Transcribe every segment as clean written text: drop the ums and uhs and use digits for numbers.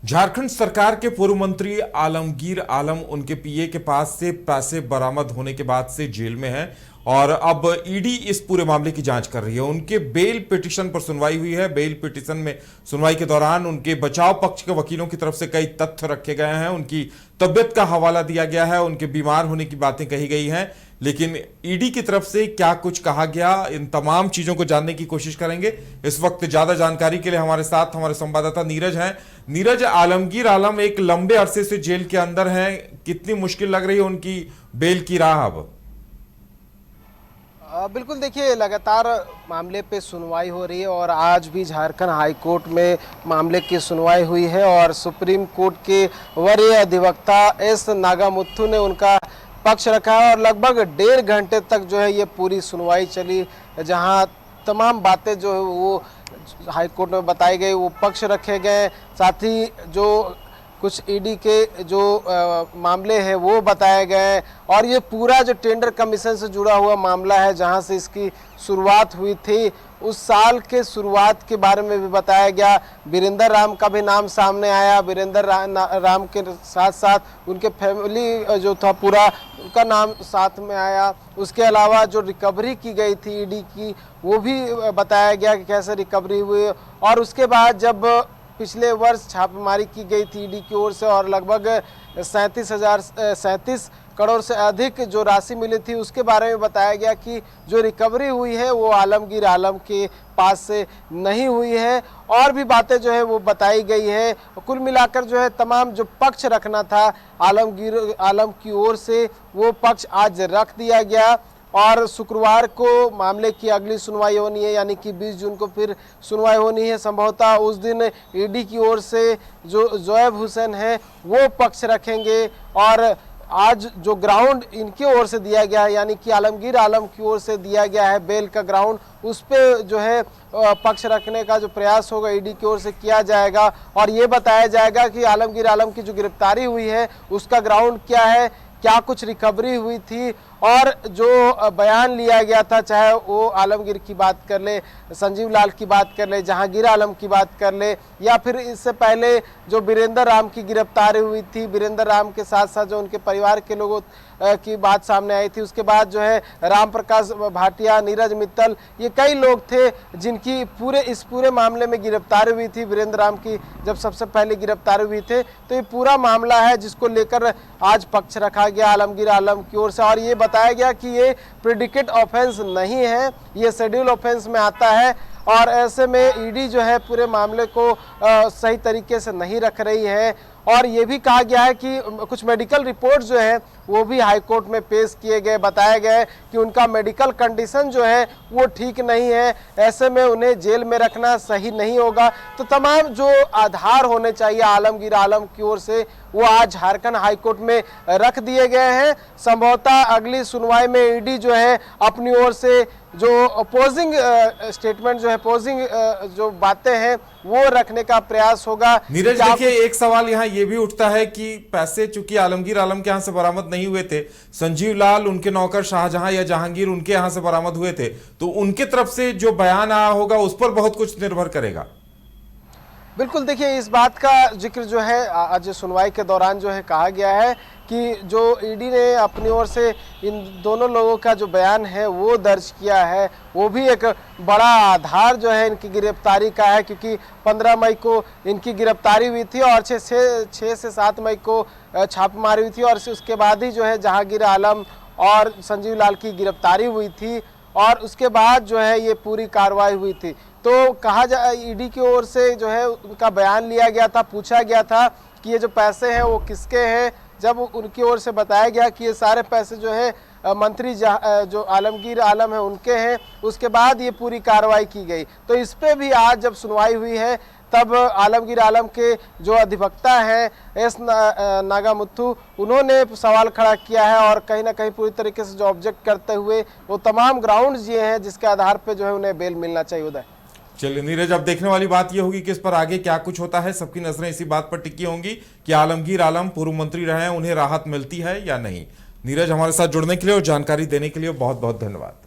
झारखंड सरकार के पूर्व मंत्री आलमगीर आलम उनके पीए के पास से पैसे बरामद होने के बाद से जेल में हैं और अब ईडी इस पूरे मामले की जांच कर रही है। उनके बेल पिटीशन पर सुनवाई हुई है। बेल पिटीशन में सुनवाई के दौरान उनके बचाव पक्ष के वकीलों की तरफ से कई तथ्य रखे गए हैं। उनकी तबियत का हवाला दिया गया है, उनके बीमार होने की बातें कही गई हैं, लेकिन ईडी की तरफ से क्या कुछ कहा गया, इन तमाम चीजों को जानने की कोशिश करेंगे। इस वक्त ज्यादा जानकारी के लिए हमारे साथ हमारे संवाददाता नीरज हैं। नीरज, आलमगीर आलम एक लंबे अरसे से जेल के अंदर हैं, कितनी मुश्किल लग रही है उनकी बेल की राह अब? बिल्कुल, देखिए लगातार मामले पे सुनवाई हो रही है और आज भी झारखंड हाई कोर्ट में मामले की सुनवाई हुई है और सुप्रीम कोर्ट के वरीय अधिवक्ता एस नागामुथु ने उनका पक्ष रखा है और लगभग 1.5 घंटे तक जो है ये पूरी सुनवाई चली, जहां तमाम बातें जो है वो हाई कोर्ट में बताई गई, वो पक्ष रखे गए, साथ ही जो कुछ ईडी के जो मामले हैं वो बताए गए और ये पूरा जो टेंडर कमीशन से जुड़ा हुआ मामला है जहां से इसकी शुरुआत हुई थी, उस साल के शुरुआत के बारे में भी बताया गया। वीरेंद्र राम का भी नाम सामने आया। वीरेंद्र राम के साथ साथ उनके फैमिली जो था पूरा उनका नाम साथ में आया। उसके अलावा जो रिकवरी की गई थी ईडी की वो भी बताया गया कि कैसे रिकवरी हुई और उसके बाद जब पिछले वर्ष छापेमारी की गई थी ईडी की ओर से और लगभग 37 करोड़ से अधिक जो राशि मिली थी उसके बारे में बताया गया कि जो रिकवरी हुई है वो आलमगीर आलम के पास से नहीं हुई है और भी बातें जो है वो बताई गई है। कुल मिलाकर जो है तमाम जो पक्ष रखना था आलमगीर आलम की ओर से वो पक्ष आज रख दिया गया और शुक्रवार को मामले की अगली सुनवाई होनी है, यानी कि 20 जून को फिर सुनवाई होनी है। संभवतः उस दिन ईडी की ओर से जो जोएब हुसैन है वो पक्ष रखेंगे और आज जो ग्राउंड इनकी ओर से दिया गया है, यानी कि आलमगीर आलम की ओर से दिया गया है बेल का ग्राउंड, उस पे जो है पक्ष रखने का जो प्रयास होगा ईडी की ओर से किया जाएगा और ये बताया जाएगा कि आलमगीर आलम की जो गिरफ्तारी हुई है उसका ग्राउंड क्या है, क्या कुछ रिकवरी हुई थी और जो बयान लिया गया था, चाहे वो आलमगीर की बात कर ले, संजीव लाल की बात कर ले, जहांगीर आलम की बात कर ले या फिर इससे पहले जो वीरेंद्र राम की गिरफ्तारी हुई थी, वीरेंद्र राम के साथ साथ जो उनके परिवार के लोगों की बात सामने आई थी, उसके बाद जो है राम प्रकाश भाटिया, नीरज मित्तल, ये कई लोग थे जिनकी इस पूरे मामले में गिरफ्तारी हुई थी। वीरेंद्र राम की जब सबसे पहले गिरफ्तारी हुई थी तो ये पूरा मामला है जिसको लेकर आज पक्ष रखा गया आलमगीर आलम की ओर से और ये बताया गया कि ये प्रेडिकेट ऑफेंस नहीं है, ये शेड्यूल ऑफेंस में आता है और ऐसे में ईडी जो है पूरे मामले को सही तरीके से नहीं रख रही है और ये भी कहा गया है कि कुछ मेडिकल रिपोर्ट जो है वो भी हाई कोर्ट में पेश किए गए, बताया गया कि उनका मेडिकल कंडीशन जो है वो ठीक नहीं है, ऐसे में उन्हें जेल में रखना सही नहीं होगा। तो तमाम जो आधार होने चाहिए आलमगीर आलम की ओर से वो आज झारखंड हाई कोर्ट में रख दिए गए हैं। संभवतः अगली सुनवाई में ईडी जो है अपनी ओर से जो अपोजिंग स्टेटमेंट जो है अपोजिंग जो बातें हैं वो रखने का प्रयास होगा। नीरज, देखिए एक सवाल यहाँ ये भी उठता है कि पैसे चूंकि आलमगीर आलम के यहाँ से बरामद नहीं हुए थे, संजीव लाल उनके नौकर शाहजहां या जहांगीर उनके यहाँ से बरामद हुए थे, तो उनके तरफ से जो बयान आया होगा उस पर बहुत कुछ निर्भर करेगा। बिल्कुल, देखिए इस बात का जिक्र जो है आज सुनवाई के दौरान जो है कहा गया है कि जो ईडी ने अपनी ओर से इन दोनों लोगों का जो बयान है वो दर्ज किया है, वो भी एक बड़ा आधार जो है इनकी गिरफ्तारी का है, क्योंकि 15 मई को इनकी गिरफ्तारी हुई थी और 6 से 7 मई को छापेमारी हुई थी और उसके बाद ही जो है जहांगीर आलम और संजीव लाल की गिरफ्तारी हुई थी और उसके बाद जो है ये पूरी कार्रवाई हुई थी। तो कहा जा ईडी की ओर से जो है उनका बयान लिया गया था, पूछा गया था कि ये जो पैसे हैं वो किसके हैं, जब उनकी ओर से बताया गया कि ये सारे पैसे जो है मंत्री जो आलमगीर आलम है उनके हैं, उसके बाद ये पूरी कार्रवाई की गई। तो इस पे भी आज जब सुनवाई हुई है तब आलमगीर आलम के जो अधिवक्ता हैं एस नागामुथु, उन्होंने सवाल खड़ा किया है और कहीं ना कहीं पूरी तरीके से जो ऑब्जेक्ट करते हुए वो तमाम ग्राउंड्स ये हैं जिसके आधार पे जो है उन्हें बेल मिलना चाहिए। उदय, चलिए नीरज, अब देखने वाली बात यह होगी कि इस पर आगे क्या कुछ होता है। सबकी नजरें इसी बात पर टिकी होंगी कि आलमगीर आलम पूर्व मंत्री रहे हैं, उन्हें राहत मिलती है या नहीं। नीरज, हमारे साथ जुड़ने के लिए और जानकारी देने के लिए बहुत बहुत धन्यवाद।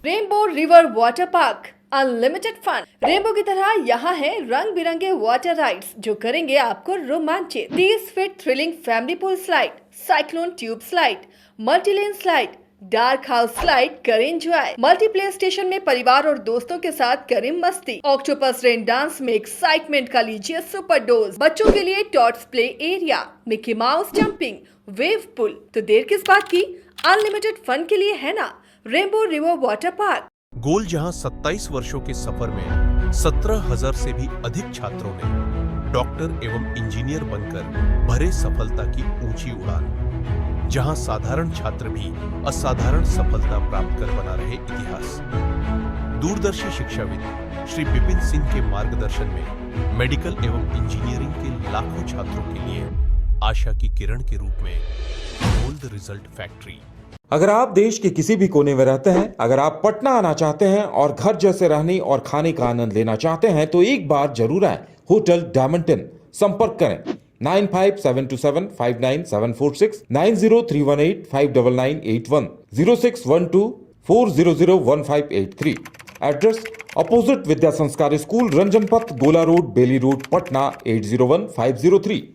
Rainbow River Water Park unlimited fun. Rainbow की तरह यहाँ है रंग बिरंगे वाटर राइड्स जो करेंगे आपको रोमांचित। 30 feet thrilling family pool slide, cyclone tube slide, multilane slide, dark house slide करें एंजॉय। मल्टीप्लेयर स्टेशन में परिवार और दोस्तों के साथ करें मस्ती। ऑक्टोपस रेन डांस में एक्साइटमेंट का लीजिए सुपर डोज। बच्चों के लिए tots play area, Mickey Mouse jumping, wave pool. तो देर किस बात की, अनलिमिटेड फन के लिए है ना रेनबो रिवर वाटर पार्क। गोल जहां 27 वर्षों के सफर में 17,000 से भी अधिक छात्रों ने डॉक्टर एवं इंजीनियर बनकर भरे सफलता की ऊंची उड़ान। जहां साधारण छात्र भी असाधारण सफलता प्राप्त कर बना रहे इतिहास। दूरदर्शी शिक्षाविद श्री विपिन सिंह के मार्गदर्शन में मेडिकल एवं इंजीनियरिंग के लाखों छात्रों के लिए आशा की किरण के रूप में गोल्ड रिजल्ट फैक्ट्री। अगर आप देश के किसी भी कोने में रहते हैं, अगर आप पटना आना चाहते हैं और घर जैसे रहने और खाने का आनंद लेना चाहते हैं तो एक बार जरूर आए होटल डायमंटन। संपर्क करें 9572759746, 9031859981, 0612400158 एड्रेस अपोजिट विद्या संस्कार स्कूल, रंजन पथ, गोला रोड, बेली रोड, पटना 801503।